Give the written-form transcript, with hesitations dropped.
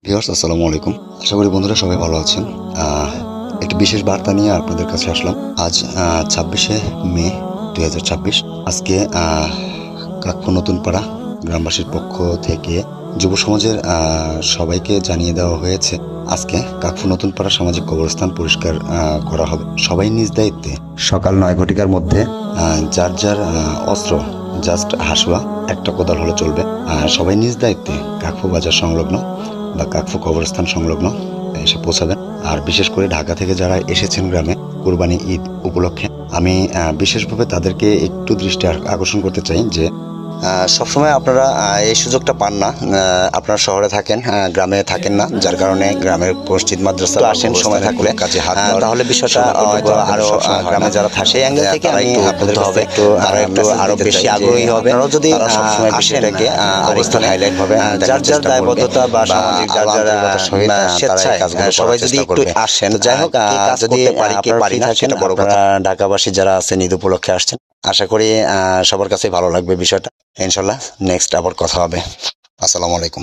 Viewers আসসালামু আলাইকুম। আশা করি বন্ধুরা সবাই ভালো আছেন। একটি বিশেষ বার্তা নিয়ে আপনাদের কাছে আসলাম। আজ 26শে মে 2026। আজকে কাকফু নতুন পাড়া গ্রামবাসীর পক্ষ থেকে যুব সমাজের সবাইকে জানিয়ে দেওয়া হয়েছে আজকে কাকফু নতুন পাড়া সামাজিক কবরস্থান পরিষ্কার করা হবে। সবাই নিজ দায়িত্বে সকাল 9 ঘটিকার মধ্যে যার যার অস্ত্র জাস্ট হাসুয়া একটা কোদাল হলে চলবে, সবাই নিজ দায়িত্বে কাকফু বাজার সংলগ্ন বা কাকফু কবরস্থান সংলগ্ন এসে পৌঁছাবেন। আর বিশেষ করে ঢাকা থেকে যারা এসেছেন গ্রামে কুরবানি ঈদ উপলক্ষে, আমি বিশেষভাবে তাদেরকে একটু দৃষ্টি আকর্ষণ করতে চাই যে সবসময় আপনারা এই সুযোগটা পান না। আপনারা শহরে থাকেন, গ্রামে থাকেন না, যার কারণে গ্রামের মসজিদ মাদ্রাসা আসেন সময় থাকলে কাজে হাত তাহলে বিষয়টা হয়তো আরো গ্রামে যারা থাকে সেই অ্যাঙ্গেল থেকে আমি আপনাদের হবে একটু আরো বেশি আগ্রহী হবে। আপনারাও যদি সবসময় বিষয়টাকে অবস্থান হাইলাইট হবে, যার যার দায়বদ্ধতা বা সামাজিক যার যার স্বেচ্ছায় সবাই যদি একটু আসেন, যাই হোক যদি পারি না সেটা বড় কথা। ঢাকাবাসী যারা আছেন ঈদ উপলক্ষে আসছেন, আশা করি সবার কাছে ভালো লাগবে বিষয়টা। ইনশাল্লাহ নেক্সট আবার কথা হবে। আসসালামু আলাইকুম।